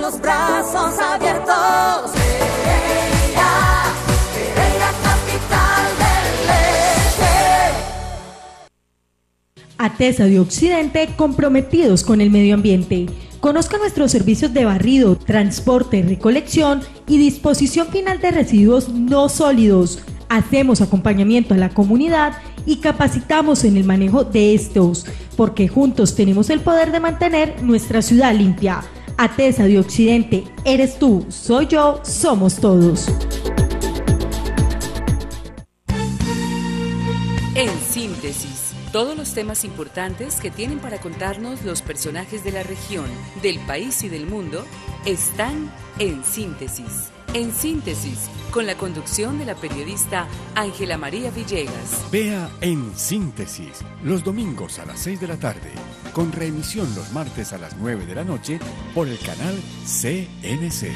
los brazos abiertos. Pereira, capital del Este. ATESA de Occidente, comprometidos con el medio ambiente. Conozca nuestros servicios de barrido, transporte, recolección y disposición final de residuos no sólidos. Hacemos acompañamiento a la comunidad y capacitamos en el manejo de estos, porque juntos tenemos el poder de mantener nuestra ciudad limpia. ATESA de Occidente, eres tú, soy yo, somos todos. En síntesis, todos los temas importantes que tienen para contarnos los personajes de la región, del país y del mundo están en Síntesis. En Síntesis, con la conducción de la periodista Ángela María Villegas. Vea En Síntesis los domingos a las 6 de la tarde, con reemisión los martes a las 9 de la noche por el canal CNC.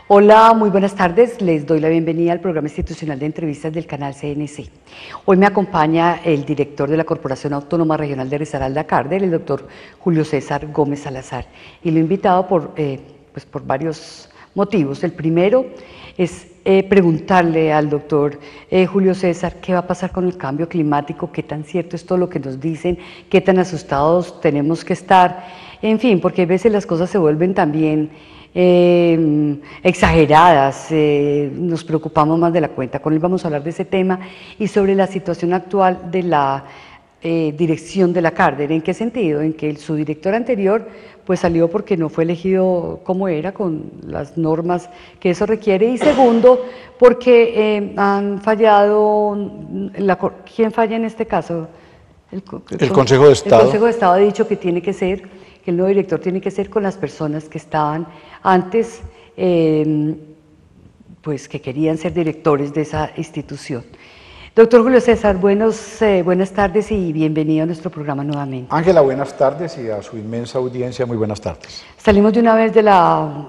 Hola, muy buenas tardes. Les doy la bienvenida al programa institucional de entrevistas del canal CNC. Hoy me acompaña el director de la Corporación Autónoma Regional de Risaralda Cárdenas, el doctor Julio César Gómez Salazar. Y lo he invitado por varios motivos. El primero es preguntarle al doctor Julio César qué va a pasar con el cambio climático, qué tan cierto es todo lo que nos dicen, qué tan asustados tenemos que estar, en fin, porque a veces las cosas se vuelven también exageradas, nos preocupamos más de la cuenta. Con él vamos a hablar de ese tema y sobre la situación actual de la dirección de la Cárdenas. ¿En qué sentido? En que su director anterior pues salió porque no fue elegido como era, con las normas que eso requiere, y segundo, porque han fallado, ¿quién falla en este caso? El Consejo de Estado. El Consejo de Estado ha dicho que tiene que ser, que el nuevo director tiene que ser con las personas que estaban antes, pues que querían ser directores de esa institución. Doctor Julio César, buenas tardes y bienvenido a nuestro programa nuevamente. Ángela, buenas tardes, y a su inmensa audiencia, muy buenas tardes. Salimos de una vez de la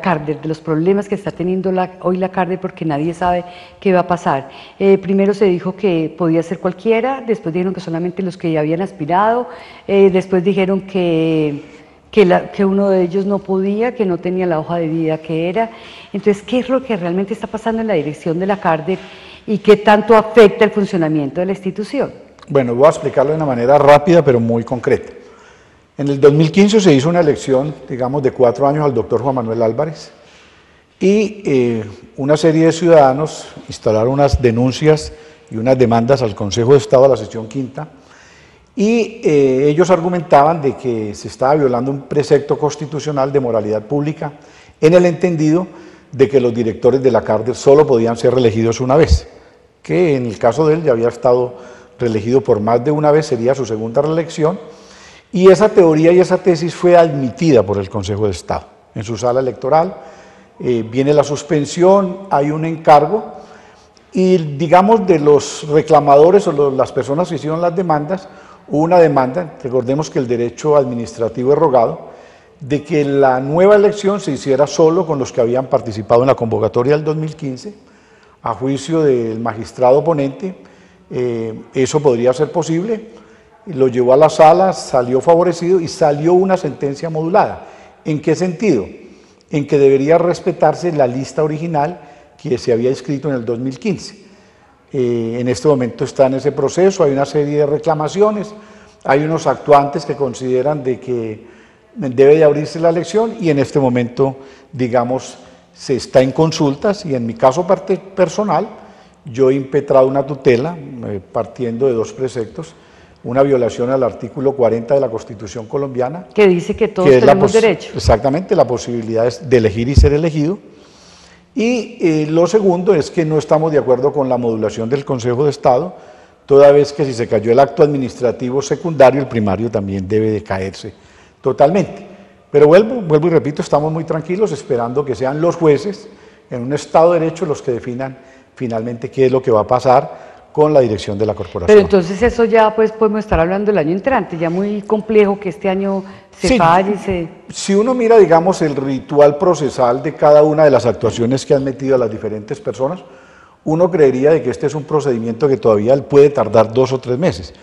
Cárdenas, de los problemas que está teniendo hoy la Cárdenas, porque nadie sabe qué va a pasar. Primero se dijo que podía ser cualquiera, después dijeron que solamente los que ya habían aspirado, después dijeron que uno de ellos no podía, que no tenía la hoja de vida que era. Entonces, ¿qué es lo que realmente está pasando en la dirección de la Cárdenas y qué tanto afecta el funcionamiento de la institución? Bueno, voy a explicarlo de una manera rápida pero muy concreta. En el 2015 se hizo una elección, digamos, de 4 años al doctor Juan Manuel Álvarez, y una serie de ciudadanos instalaron unas denuncias y unas demandas al Consejo de Estado, a la sección quinta, y ellos argumentaban de que se estaba violando un precepto constitucional de moralidad pública, en el entendido de que los directores de la Cárdenas solo podían ser reelegidos una vez, que en el caso de él ya había estado reelegido por más de una vez, sería su segunda reelección, y esa teoría y esa tesis fue admitida por el Consejo de Estado. En su sala electoral viene la suspensión, hay un encargo, y digamos de los reclamadores o las personas que hicieron las demandas, hubo una demanda, recordemos que el derecho administrativo es rogado, de que la nueva elección se hiciera solo con los que habían participado en la convocatoria del 2015, a juicio del magistrado ponente, eso podría ser posible, lo llevó a la sala, salió favorecido y salió una sentencia modulada. ¿En qué sentido? En que debería respetarse la lista original que se había escrito en el 2015. En este momento está en ese proceso, hay una serie de reclamaciones, hay unos actuantes que consideran de que debe de abrirse la elección, y en este momento, digamos, se está en consultas, y en mi caso personal, yo he impetrado una tutela partiendo de 2 preceptos, una violación al artículo 40 de la Constitución colombiana. Que dice que todos tenemos derecho. Exactamente, la posibilidad es de elegir y ser elegido. Y lo segundo es que no estamos de acuerdo con la modulación del Consejo de Estado, toda vez que si se cayó el acto administrativo secundario, el primario también debe de caerse totalmente. Pero vuelvo y repito, estamos muy tranquilos esperando que sean los jueces en un Estado de Derecho los que definan finalmente qué es lo que va a pasar con la dirección de la corporación. Pero entonces eso ya pues podemos estar hablando del año entrante, ya muy complejo que este año se falle. Si uno mira, digamos, el ritual procesal de cada una de las actuaciones que han metido a las diferentes personas, uno creería de que este es un procedimiento que todavía puede tardar 2 o 3 meses,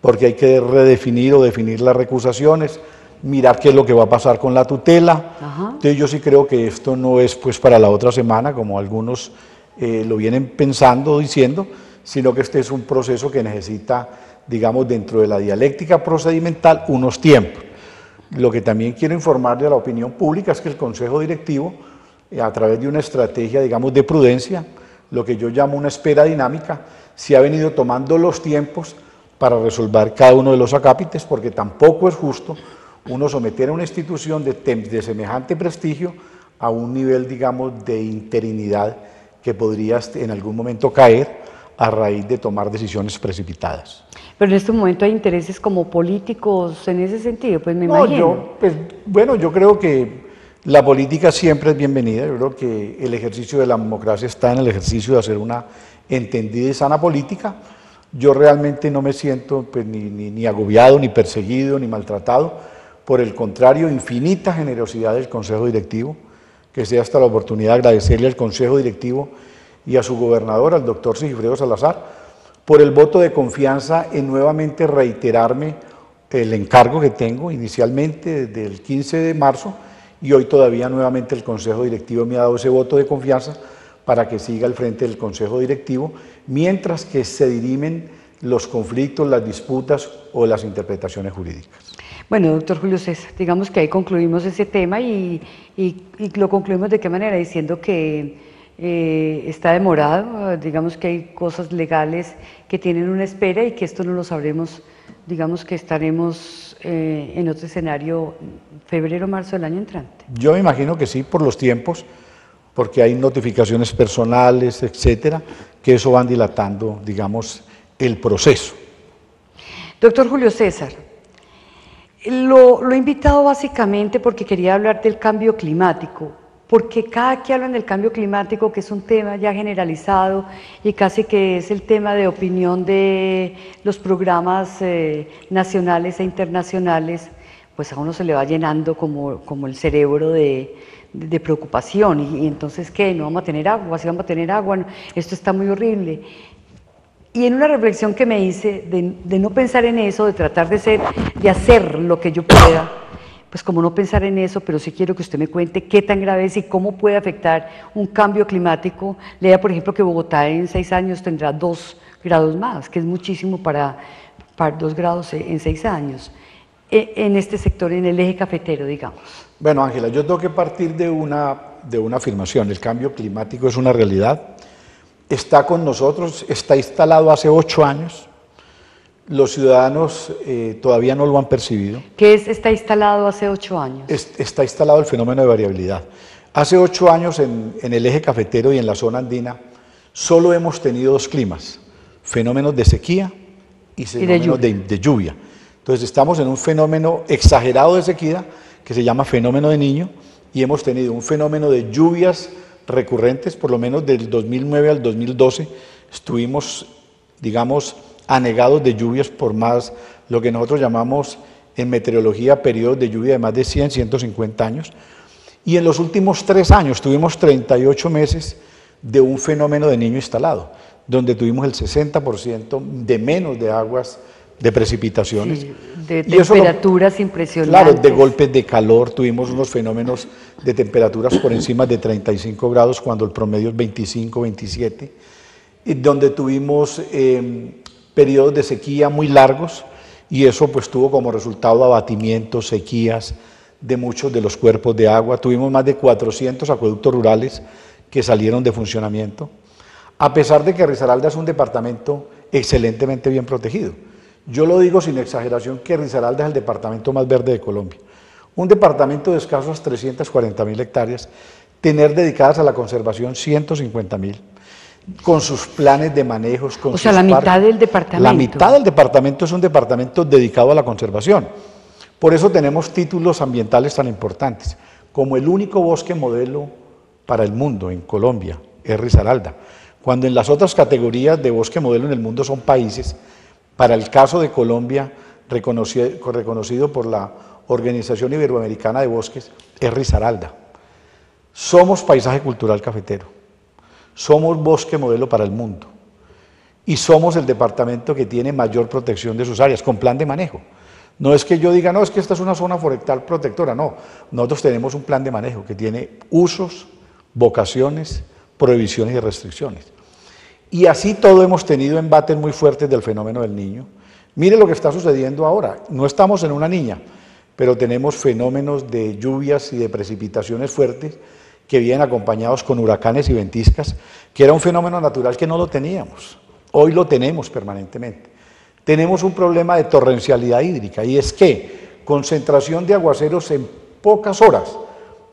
porque hay que redefinir o definir las recusaciones, mirar qué es lo que va a pasar con la tutela. Ajá. Entonces yo sí creo que esto no es pues para la otra semana, como algunos lo vienen pensando o diciendo, sino que este es un proceso que necesita, digamos, dentro de la dialéctica procedimental, unos tiempos. Lo que también quiero informarle a la opinión pública es que el Consejo Directivo, a través de una estrategia, digamos, de prudencia, lo que yo llamo una espera dinámica, se ha venido tomando los tiempos para resolver cada uno de los acápites, porque tampoco es justo uno someter a una institución de semejante prestigio a un nivel, digamos, de interinidad que podría en algún momento caer a raíz de tomar decisiones precipitadas. Pero en este momento hay intereses como políticos en ese sentido, pues me imagino. Yo creo que la política siempre es bienvenida. Yo creo que el ejercicio de la democracia está en el ejercicio de hacer una entendida y sana política. Yo realmente no me siento pues, ni agobiado, ni perseguido, ni maltratado. Por el contrario, infinita generosidad del Consejo Directivo, que sea hasta la oportunidad de agradecerle al Consejo Directivo y a su gobernador, al doctor Sigifredo Salazar, por el voto de confianza en nuevamente reiterarme el encargo que tengo inicialmente desde el 15 de marzo, y hoy todavía nuevamente el Consejo Directivo me ha dado ese voto de confianza para que siga al frente del Consejo Directivo, mientras que se dirimen los conflictos, las disputas o las interpretaciones jurídicas. Bueno, doctor Julio César, digamos que ahí concluimos ese tema y lo concluimos de qué manera, diciendo que está demorado, digamos que hay cosas legales que tienen una espera y que esto no lo sabremos, digamos que estaremos en otro escenario febrero, marzo del año entrante. Yo me imagino que sí, por los tiempos, porque hay notificaciones personales, etcétera, que eso van dilatando, digamos, el proceso. Doctor Julio César, lo he invitado básicamente porque quería hablar del cambio climático, porque cada que hablan del cambio climático, que es un tema ya generalizado y casi que es el tema de opinión de los programas nacionales e internacionales, pues a uno se le va llenando como el cerebro de preocupación, y entonces ¿qué? ¿No vamos a tener agua? ¿Sí vamos a tener agua? No, esto está muy horrible. Y en una reflexión que me hice de no pensar en eso, de tratar de hacer lo que yo pueda, pues como no pensar en eso, pero sí quiero que usted me cuente qué tan grave es y cómo puede afectar un cambio climático. Lea, por ejemplo, que Bogotá en 6 años tendrá 2 grados más, que es muchísimo para 2 grados en 6 años, en este sector, en el eje cafetero, digamos. Bueno, Ángela, yo tengo que partir de una afirmación. El cambio climático es una realidad. Está con nosotros, está instalado hace 8 años. Los ciudadanos todavía no lo han percibido. ¿Qué está instalado hace 8 años? Está instalado el fenómeno de variabilidad. Hace 8 años en el eje cafetero y en la zona andina solo hemos tenido 2 climas, fenómenos de sequía y fenómenos de lluvia. Entonces estamos en un fenómeno exagerado de sequía que se llama fenómeno de Niño, y hemos tenido un fenómeno de lluvias recurrentes, por lo menos del 2009 al 2012, estuvimos, digamos, anegados de lluvias por más, lo que nosotros llamamos en meteorología periodos de lluvia de más de 100, 150 años, y en los últimos 3 años tuvimos 38 meses de un fenómeno de Niño instalado, donde tuvimos el 60% de menos de aguas, de precipitaciones. Sí, de temperaturas impresionantes. Claro, de golpes de calor, tuvimos unos fenómenos de temperaturas por encima de 35 grados cuando el promedio es 25, 27, y donde tuvimos periodos de sequía muy largos, y eso pues tuvo como resultado abatimientos, sequías de muchos de los cuerpos de agua. Tuvimos más de 400 acueductos rurales que salieron de funcionamiento, a pesar de que Risaralda es un departamento excelentemente bien protegido. Yo lo digo sin exageración que Risaralda es el departamento más verde de Colombia. Un departamento de escasos 340.000 hectáreas, tener dedicadas a la conservación 150.000, con sus planes de manejos, con sus la mitad del departamento. La mitad del departamento es un departamento dedicado a la conservación. Por eso tenemos títulos ambientales tan importantes, como el único bosque modelo para el mundo en Colombia, es Risaralda. Cuando en las otras categorías de bosque modelo en el mundo son países, para el caso de Colombia, reconocido por la Organización Iberoamericana de Bosques, es Risaralda. Somos paisaje cultural cafetero, somos bosque modelo para el mundo y somos el departamento que tiene mayor protección de sus áreas, con plan de manejo, No es que yo diga, no, es que esta es una zona forestal protectora, no. Nosotros tenemos un plan de manejo que tiene usos, vocaciones, prohibiciones y restricciones. Y así todo hemos tenido embates muy fuertes del fenómeno del Niño. Mire lo que está sucediendo ahora. No estamos en una niña, pero tenemos fenómenos de lluvias y de precipitaciones fuertes que vienen acompañados con huracanes y ventiscas, que era un fenómeno natural que no lo teníamos. Hoy lo tenemos permanentemente. Tenemos un problema de torrencialidad hídrica, y es que concentración de aguaceros en pocas horas.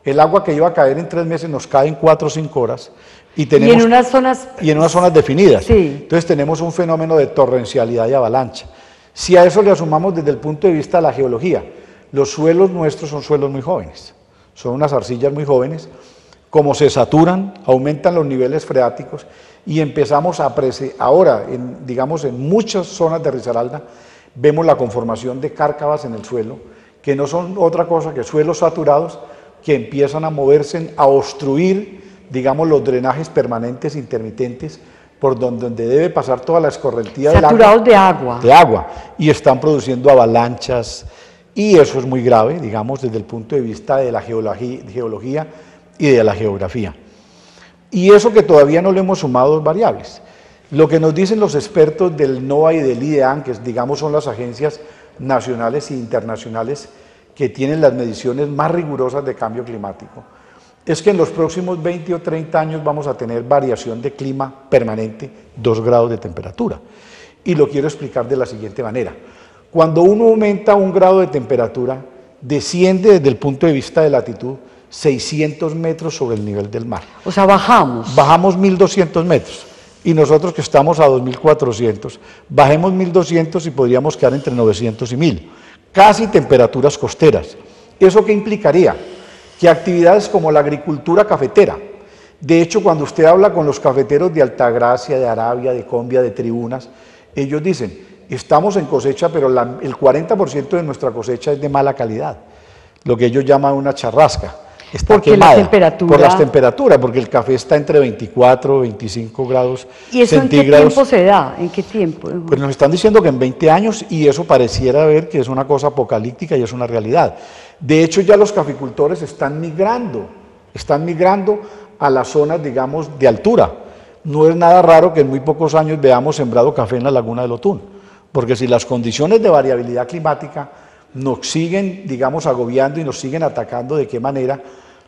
El agua que iba a caer en 3 meses nos cae en 4 o 5 horas. Y en unas zonas definidas. Sí. Entonces tenemos un fenómeno de torrencialidad y avalancha. Si a eso le asumamos desde el punto de vista de la geología, los suelos nuestros son suelos muy jóvenes, son unas arcillas muy jóvenes. Como se saturan, aumentan los niveles freáticos y empezamos a ahora, digamos, en muchas zonas de Risaralda, vemos la conformación de cárcavas en el suelo, que no son otra cosa que suelos saturados que empiezan a moverse, a obstruir, digamos, los drenajes permanentes intermitentes por donde debe pasar toda la escorrentía del agua. Saturados de agua. De agua, y están produciendo avalanchas, y eso es muy grave, digamos, desde el punto de vista de la geología y de la geografía. Y eso que todavía no le hemos sumado variables. Lo que nos dicen los expertos del NOAA y del IDEAN, que digamos son las agencias nacionales e internacionales que tienen las mediciones más rigurosas de cambio climático, es que en los próximos 20 o 30 años vamos a tener variación de clima permanente, 2 grados de temperatura. Y lo quiero explicar de la siguiente manera. Cuando uno aumenta 1 grado de temperatura, desciende desde el punto de vista de latitud 600 metros sobre el nivel del mar. O sea, bajamos. Bajamos 1.200 metros. Y nosotros que estamos a 2.400, bajemos 1.200 y podríamos quedar entre 900 y 1.000. Casi temperaturas costeras. ¿Eso qué implicaría? Que actividades como la agricultura cafetera. De hecho, cuando usted habla con los cafeteros de Altagracia, de Arabia, de Combia, de Tribunas, ellos dicen, estamos en cosecha, pero el 40% de nuestra cosecha es de mala calidad. Lo que ellos llaman una charrasca. Está quemada por las temperaturas, porque el café está entre 24 y 25 grados centígrados. ¿Y eso en qué tiempo se da? ¿En qué tiempo? Pues nos están diciendo que en 20 años, y eso pareciera ver que es una cosa apocalíptica y es una realidad. De hecho, ya los caficultores están migrando a las zonas, digamos, de altura. No es nada raro que en muy pocos años veamos sembrado café en la laguna del Otún, porque si las condiciones de variabilidad climática nos siguen, digamos, agobiando y nos siguen atacando, ¿de qué manera?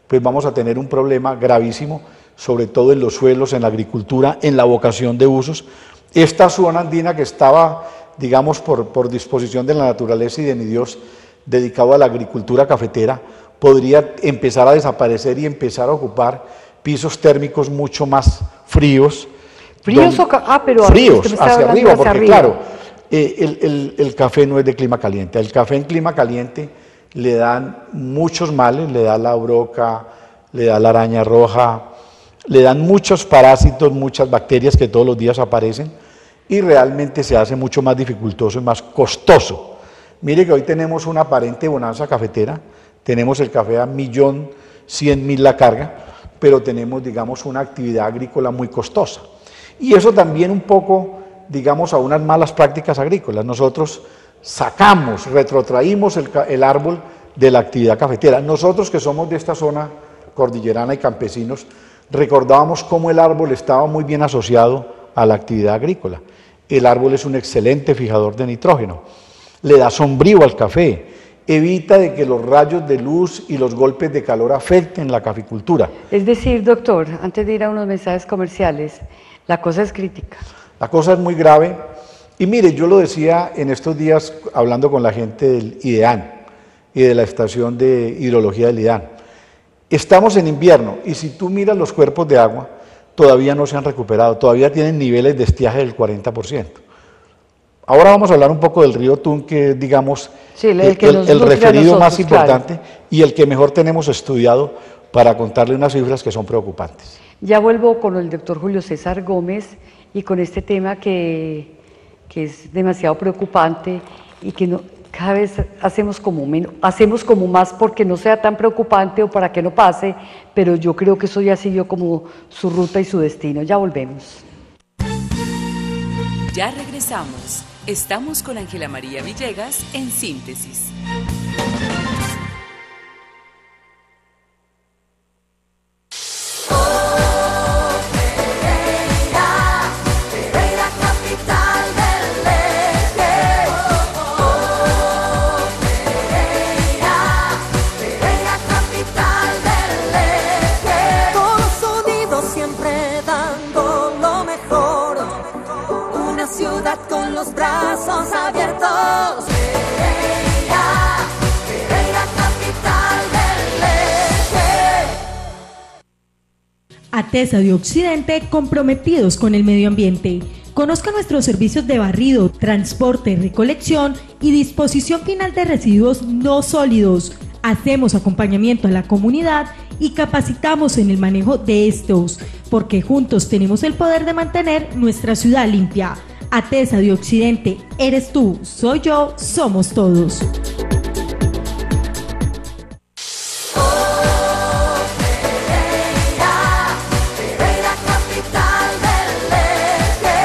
Pues vamos a tener un problema gravísimo, sobre todo en los suelos, en la agricultura, en la vocación de usos. Esta zona andina que estaba, digamos, por disposición de la naturaleza y de mi Dios, dedicado a la agricultura cafetera, podría empezar a desaparecer y empezar a ocupar pisos térmicos mucho más fríos. ¿Fríos pero fríos, hacia arriba, porque claro, el café no es de clima caliente. El café en clima caliente le dan muchos males, le da la broca, le da la araña roja, le dan muchos parásitos, muchas bacterias que todos los días aparecen, y realmente se hace mucho más dificultoso y más costoso. Mire que hoy tenemos una aparente bonanza cafetera, tenemos el café a 1.100.000 la carga, pero tenemos, digamos, una actividad agrícola muy costosa. Y eso también un poco, digamos, a unas malas prácticas agrícolas. Nosotros retrotraímos el árbol de la actividad cafetera. Nosotros que somos de esta zona cordillerana y campesinos, recordábamos cómo el árbol estaba muy bien asociado a la actividad agrícola. El árbol es un excelente fijador de nitrógeno, le da sombrío al café, evita de que los rayos de luz y los golpes de calor afecten la caficultura. Es decir, doctor, antes de ir a unos mensajes comerciales, la cosa es crítica. La cosa es muy grave. Y mire, yo lo decía en estos días hablando con la gente del IDEAN y de la estación de hidrología del IDEAN. Estamos en invierno y si tú miras los cuerpos de agua, todavía no se han recuperado, todavía tienen niveles de estiaje del 40%. Ahora vamos a hablar un poco del río Tun, que es, digamos, sí, el referido más importante, claro, y el que mejor tenemos estudiado para contarle unas cifras que son preocupantes. Ya vuelvo con el doctor Julio César Gómez y con este tema que es demasiado preocupante y que cada vez hacemos como más porque no sea tan preocupante o para que no pase, pero yo creo que eso ya siguió como su ruta y su destino. Ya volvemos. Ya regresamos. Estamos con Ángela María Villegas en Síntesis. Pereira, capital del eje. Pereira, capital del eje. Todos unidos siempre dando lo mejor. Una ciudad con los brazos abiertos. Pereira, capital del eje. ATESA de Occidente, comprometidos con el medio ambiente. Conozca nuestros servicios de barrido, transporte, recolección y disposición final de residuos no sólidos. Hacemos acompañamiento a la comunidad y capacitamos en el manejo de estos, porque juntos tenemos el poder de mantener nuestra ciudad limpia. ATESA de Occidente, eres tú, soy yo, somos todos. Pereira, capital del eje.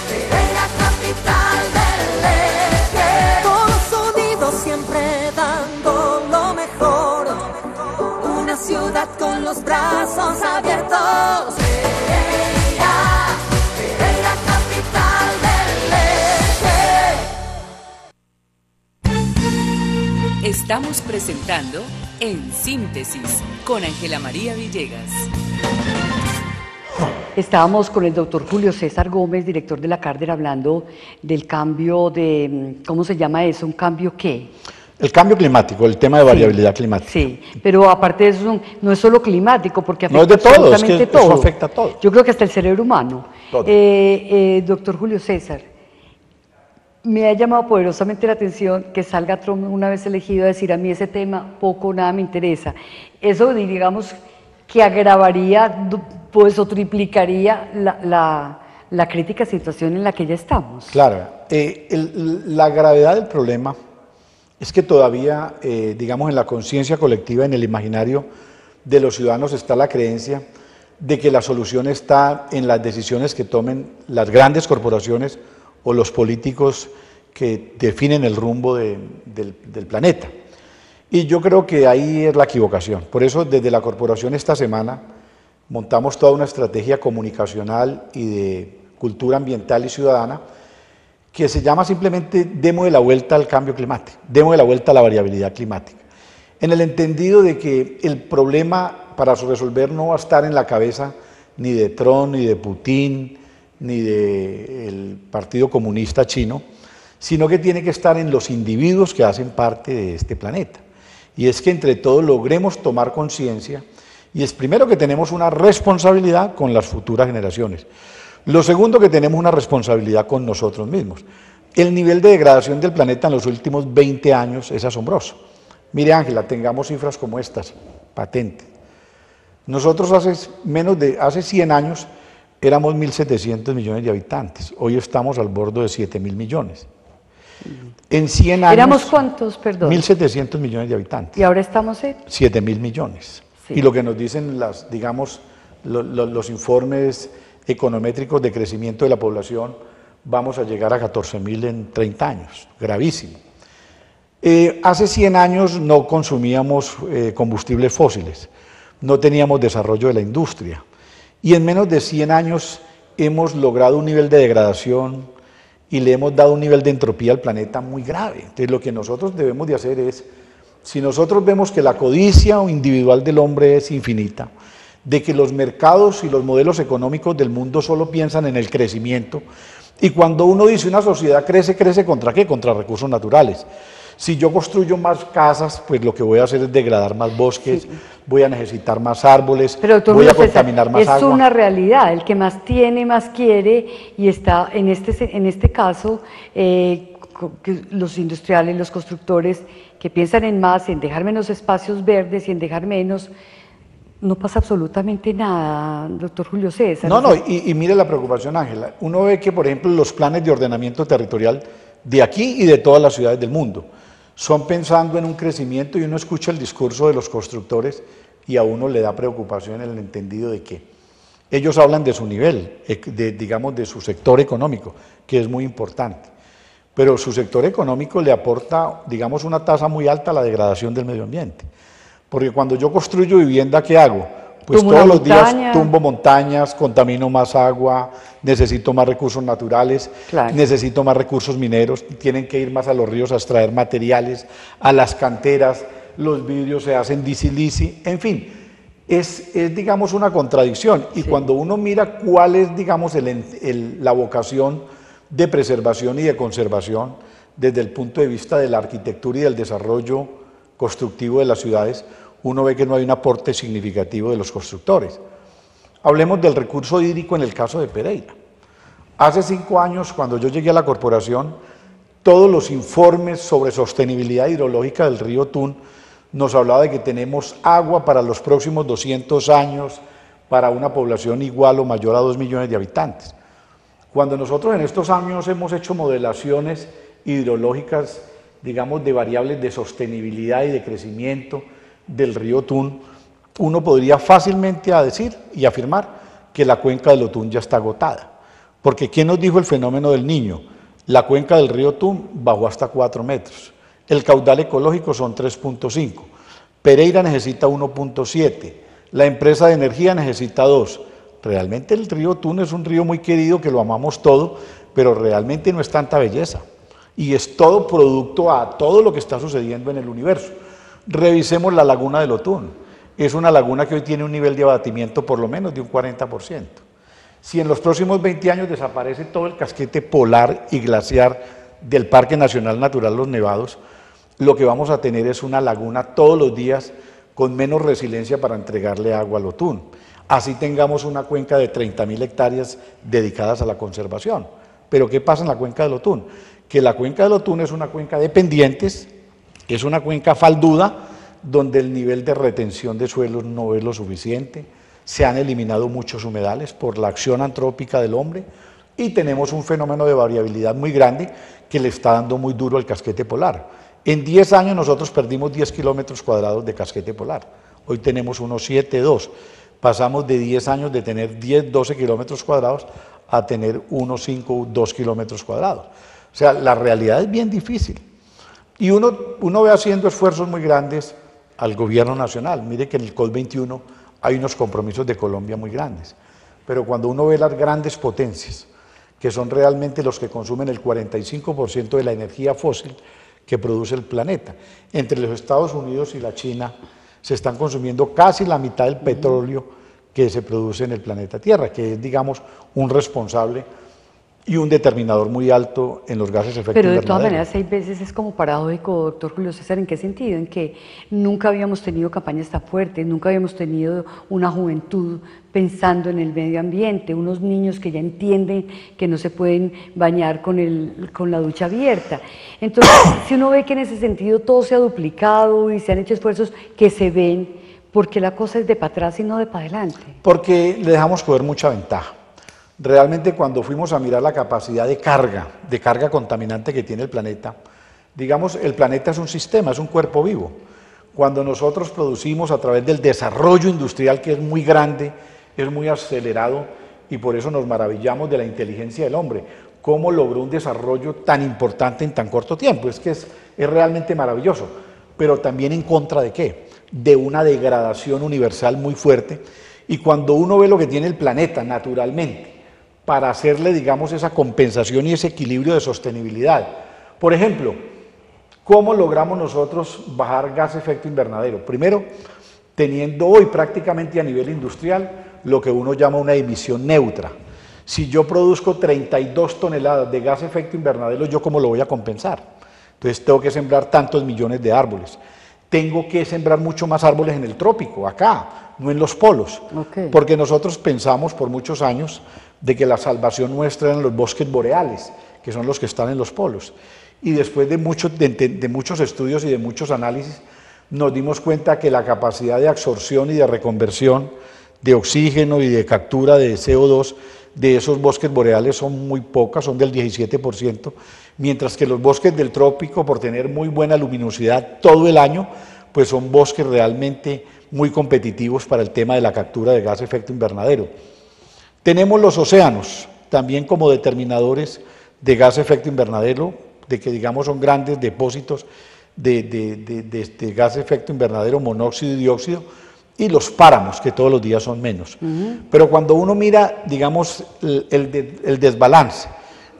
Pereira, capital del eje. Todos unidos siempre dando lo mejor. Una ciudad con los brazos abiertos. Pereira, capital del eje. Estamos presentando En Síntesis con Ángela María Villegas. Estábamos con el doctor Julio César Gómez, director de la Cárder, hablando del cambio de, ¿cómo se llama eso? ¿Un cambio qué? El cambio climático, el tema de variabilidad climática. Sí, pero aparte de eso, no es solo climático, porque afecta No es de todo, es que absolutamente eso todo. afecta a todo. Yo creo que hasta el cerebro humano. Todo. Doctor Julio César, me ha llamado poderosamente la atención que salga Trump una vez elegido a decir: a mí ese tema poco o nada me interesa. Eso, digamos, que agravaría, pues, o triplicaría la crítica situación en la que ya estamos. Claro, la gravedad del problema es que todavía, digamos, en la conciencia colectiva, en el imaginario de los ciudadanos está la creencia de que la solución está en las decisiones que tomen las grandes corporaciones o los políticos que definen el rumbo del planeta. Y yo creo que ahí es la equivocación. Por eso, desde la corporación esta semana montamos toda una estrategia comunicacional y de cultura ambiental y ciudadana que se llama simplemente démosle la vuelta al cambio climático, démosle la vuelta a la variabilidad climática, en el entendido de que el problema para resolver no va a estar en la cabeza ni de Trump, ni de Putin, ni del Partido Comunista Chino, sino que tiene que estar en los individuos que hacen parte de este planeta. Y es que entre todos logremos tomar conciencia, y es primero que tenemos una responsabilidad con las futuras generaciones. Lo segundo, que tenemos una responsabilidad con nosotros mismos. El nivel de degradación del planeta en los últimos 20 años es asombroso. Mire, Ángela, tengamos cifras como estas, patentes. Nosotros hace 100 años éramos 1.700 millones de habitantes. Hoy estamos al borde de 7.000 millones. En 100 años... ¿Éramos cuántos, perdón? 1.700 millones de habitantes. ¿Y ahora estamos en? 7.000 millones. Sí. Y lo que nos dicen los informes econométricos de crecimiento de la población, vamos a llegar a 14.000 en 30 años. Gravísimo. Hace 100 años no consumíamos combustibles fósiles, no teníamos desarrollo de la industria. Y en menos de 100 años hemos logrado un nivel de degradación y le hemos dado un nivel de entropía al planeta muy grave. Entonces lo que nosotros debemos de hacer es, si nosotros vemos que la codicia individual del hombre es infinita, de que los mercados y los modelos económicos del mundo solo piensan en el crecimiento, y cuando uno dice una sociedad crece, ¿crece contra qué? Contra recursos naturales. Si yo construyo más casas, pues lo que voy a hacer es degradar más bosques, sí, voy a necesitar más árboles, pero voy a contaminar más agua. Es una realidad, el que más tiene, más quiere, y está en este caso, los industriales, los constructores, que piensan en más, en dejar menos espacios verdes y en dejar menos, no pasa absolutamente nada, doctor Julio César. No, y mire la preocupación, Ángela. Uno ve que, por ejemplo, los planes de ordenamiento territorial de aquí y de todas las ciudades del mundo son pensando en un crecimiento, y uno escucha el discurso de los constructores y a uno le da preocupación en el entendido de que Ellos hablan de su nivel, digamos, de su sector económico, que es muy importante. Pero su sector económico le aporta, digamos, una tasa muy alta a la degradación del medio ambiente. Porque cuando yo construyo vivienda, ¿qué hago? Pues todos los días tumbo montañas, contamino más agua, necesito más recursos naturales, Claro. necesito más recursos mineros, tienen que ir más a los ríos a extraer materiales, a las canteras, los vidrios se hacen disi-lisi, en fin, es digamos una contradicción. Y cuando uno mira cuál es, digamos, la vocación de preservación y de conservación desde el punto de vista de la arquitectura y del desarrollo constructivo de las ciudades, uno ve que no hay un aporte significativo de los constructores. Hablemos del recurso hídrico en el caso de Pereira. Hace 5 años, cuando yo llegué a la corporación, todos los informes sobre sostenibilidad hidrológica del río Tun nos hablaba de que tenemos agua para los próximos 200 años para una población igual o mayor a 2 millones de habitantes. Cuando nosotros en estos años hemos hecho modelaciones hidrológicas, digamos, de variables de sostenibilidad y de crecimiento del río Tun, uno podría fácilmente decir y afirmar que la cuenca del Otún ya está agotada. Porque ¿quién nos dijo el fenómeno del Niño? La cuenca del río Tun bajó hasta 4 metros. El caudal ecológico son 3.5. Pereira necesita 1.7. La empresa de energía necesita 2. Realmente el río Tun es un río muy querido, que lo amamos todo, pero realmente no es tanta belleza. Y es todo producto a todo lo que está sucediendo en el universo. Revisemos la laguna del Otún. Es una laguna que hoy tiene un nivel de abatimiento por lo menos de un 40%. Si en los próximos 20 años desaparece todo el casquete polar y glaciar del Parque Nacional Natural Los Nevados, lo que vamos a tener es una laguna todos los días con menos resiliencia para entregarle agua al Otún. Así tengamos una cuenca de 30.000 hectáreas dedicadas a la conservación. Pero ¿qué pasa en la cuenca del Otún? Que la cuenca del Otún es una cuenca de pendientes, es una cuenca falduda, donde el nivel de retención de suelos no es lo suficiente, se han eliminado muchos humedales por la acción antrópica del hombre y tenemos un fenómeno de variabilidad muy grande que le está dando muy duro al casquete polar. En 10 años nosotros perdimos 10 kilómetros cuadrados de casquete polar, hoy tenemos unos 7, 2. Pasamos de 10 años de tener 10, 12 kilómetros cuadrados a tener unos 5, 2 kilómetros cuadrados. O sea, la realidad es bien difícil. Y uno ve haciendo esfuerzos muy grandes al gobierno nacional. Mire que en el COP21 hay unos compromisos de Colombia muy grandes. Pero cuando uno ve las grandes potencias, que son realmente los que consumen el 45% de la energía fósil que produce el planeta, entre los Estados Unidos y la China, se están consumiendo casi la mitad del petróleo que se produce en el planeta Tierra, que es, digamos, un responsable y un determinador muy alto en los gases de efecto invernadero. Pero de todas maneras, 6 veces es como paradójico, doctor Julio César, ¿en qué sentido? En que nunca habíamos tenido campañas tan fuertes, nunca habíamos tenido una juventud pensando en el medio ambiente, unos niños que ya entienden que no se pueden bañar con la ducha abierta. Entonces, si uno ve que en ese sentido todo se ha duplicado y se han hecho esfuerzos que se ven, ¿por qué la cosa es de para atrás y no de para adelante? Porque le dejamos coger mucha ventaja. Realmente cuando fuimos a mirar la capacidad de carga contaminante que tiene el planeta, digamos, el planeta es un sistema, es un cuerpo vivo. Cuando nosotros producimos a través del desarrollo industrial, que es muy grande, es muy acelerado, y por eso nos maravillamos de la inteligencia del hombre, cómo logró un desarrollo tan importante en tan corto tiempo, es que es realmente maravilloso, pero también en contra de ¿qué? De una degradación universal muy fuerte, y cuando uno ve lo que tiene el planeta naturalmente, para hacerle, digamos, esa compensación y ese equilibrio de sostenibilidad. Por ejemplo, ¿cómo logramos nosotros bajar gas de efecto invernadero? Primero, teniendo hoy prácticamente a nivel industrial lo que uno llama una emisión neutra. Si yo produzco 32 toneladas de gas de efecto invernadero, ¿yo cómo lo voy a compensar? Entonces tengo que sembrar tantos millones de árboles. Tengo que sembrar mucho más árboles en el trópico, acá, no en los polos. Okay. Porque nosotros pensamos por muchos años de que la salvación nuestra eran los bosques boreales, que son los que están en los polos. Y después de muchos estudios y de muchos análisis, nos dimos cuenta que la capacidad de absorción y de reconversión de oxígeno y de captura de CO2 de esos bosques boreales son muy pocas, son del 17%, mientras que los bosques del trópico, por tener muy buena luminosidad todo el año, pues son bosques realmente muy competitivos para el tema de la captura de gas de efecto invernadero. Tenemos los océanos también como determinadores de gas de efecto invernadero, de que digamos son grandes depósitos de gas de efecto invernadero, monóxido y dióxido, y los páramos, que todos los días son menos. Pero cuando uno mira, digamos, el desbalance,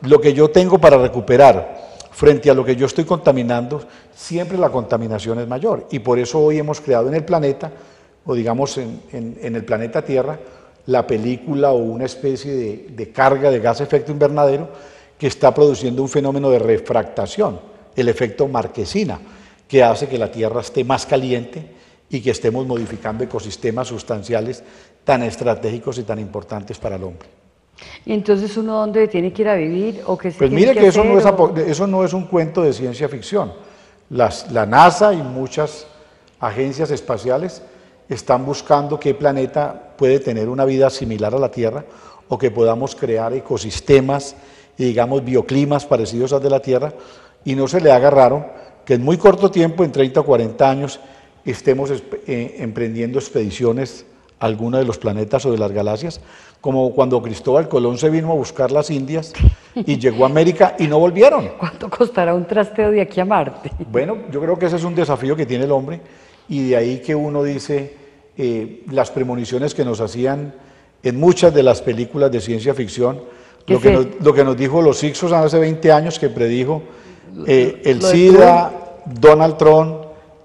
lo que yo tengo para recuperar frente a lo que yo estoy contaminando, siempre la contaminación es mayor. Y por eso hoy hemos creado en el planeta, o digamos en el planeta Tierra, la película o una especie de carga de gas de efecto invernadero que está produciendo un fenómeno de refractación, el efecto Marquesina, que hace que la Tierra esté más caliente y que estemos modificando ecosistemas sustanciales tan estratégicos y tan importantes para el hombre. ¿Y entonces uno dónde tiene que ir a vivir o qué se Pues tiene mire que eso hacer, eso no es un cuento de ciencia ficción. La NASA y muchas agencias espaciales están buscando qué planeta puede tener una vida similar a la Tierra o que podamos crear ecosistemas y digamos bioclimas parecidos al de la Tierra, y no se le haga raro que en muy corto tiempo, en 30 o 40 años, estemos emprendiendo expediciones a alguno de los planetas o de las galaxias, como cuando Cristóbal Colón se vino a buscar las Indias y llegó a América y no volvieron. ¿cuánto costará un trasteo de aquí a Marte? Bueno, yo creo que ese es un desafío que tiene el hombre, y de ahí que uno dice las premoniciones que nos hacían en muchas de las películas de ciencia ficción, lo que nos dijo los Simpsons hace 20 años, que predijo el SIDA, Donald Trump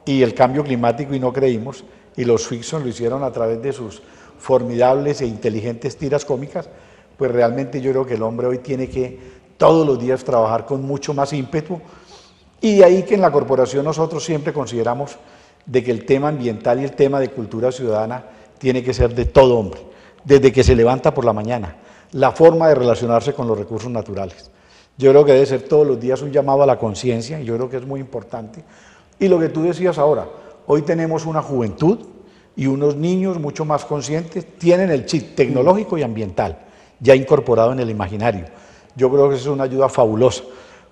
y el cambio climático, y no creímos, y los Simpsons lo hicieron a través de sus formidables e inteligentes tiras cómicas. Pues realmente yo creo que el hombre hoy tiene que todos los días trabajar con mucho más ímpetu, y de ahí que en la corporación nosotros siempre consideramos de que el tema ambiental y el tema de cultura ciudadana tiene que ser de todo hombre, desde que se levanta por la mañana, la forma de relacionarse con los recursos naturales. Yo creo que debe ser todos los días un llamado a la conciencia, y yo creo que es muy importante. Y lo que tú decías ahora, hoy tenemos una juventud y unos niños mucho más conscientes, tienen el chip tecnológico y ambiental ya incorporado en el imaginario. Yo creo que eso es una ayuda fabulosa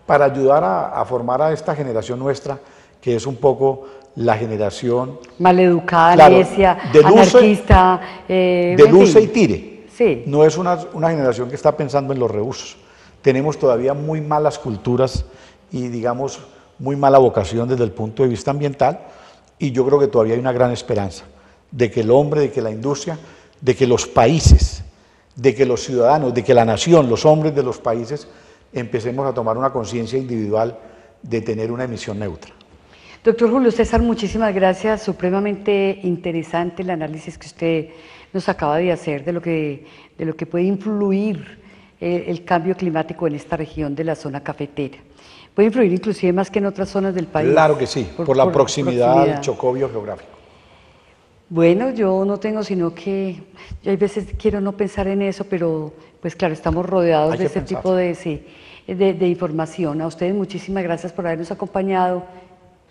para ayudar a formar a esta generación nuestra, que es un poco la generación Maleducada, claro, necia, del anarquista. Del use y tire. Sí. No es una generación que está pensando en los reusos. Tenemos todavía muy malas culturas y, digamos, muy mala vocación desde el punto de vista ambiental, y yo creo que todavía hay una gran esperanza de que el hombre, de que la industria, de que los países, de que los ciudadanos, de que la nación, los hombres de los países, empecemos a tomar una conciencia individual de tener una emisión neutra. Doctor Julio César, muchísimas gracias, supremamente interesante el análisis que usted nos acaba de hacer de lo que puede influir el cambio climático en esta región de la zona cafetera. Puede influir inclusive más que en otras zonas del país. Claro que sí, por la proximidad al chocobio geográfico. Bueno, yo no tengo sino que, yo hay veces quiero no pensar en eso, pero pues claro, estamos rodeados de ese tipo de información. A ustedes muchísimas gracias por habernos acompañado,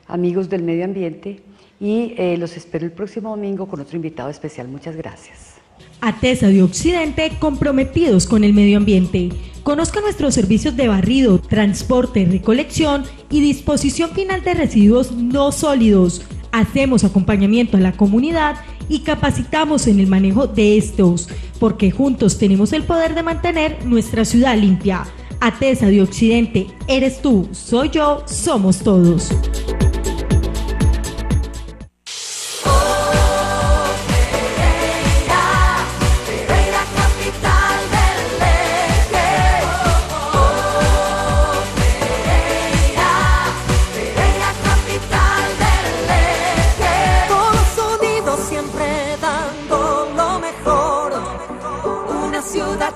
amigos del medio ambiente, y los espero el próximo domingo con otro invitado especial. Muchas gracias. ATESA de Occidente, comprometidos con el medio ambiente. Conozca nuestros servicios de barrido, transporte, recolección y disposición final de residuos no sólidos. Hacemos acompañamiento a la comunidad y capacitamos en el manejo de estos, porque juntos tenemos el poder de mantener nuestra ciudad limpia. ATESA de Occidente, eres tú, soy yo, somos todos.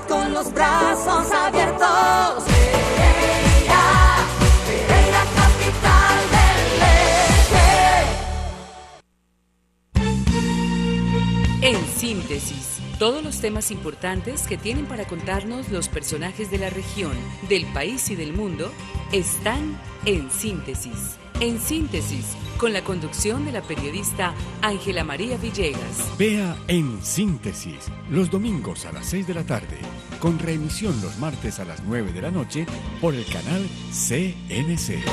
Con los brazos abiertos, Pereira, capital del eje. En síntesis, todos los temas importantes que tienen para contarnos los personajes de la región, del país y del mundo están en síntesis. En síntesis, con la conducción de la periodista Ángela María Villegas. Vea En Síntesis los domingos a las 6 de la tarde, con reemisión los martes a las 9 de la noche por el canal CNC.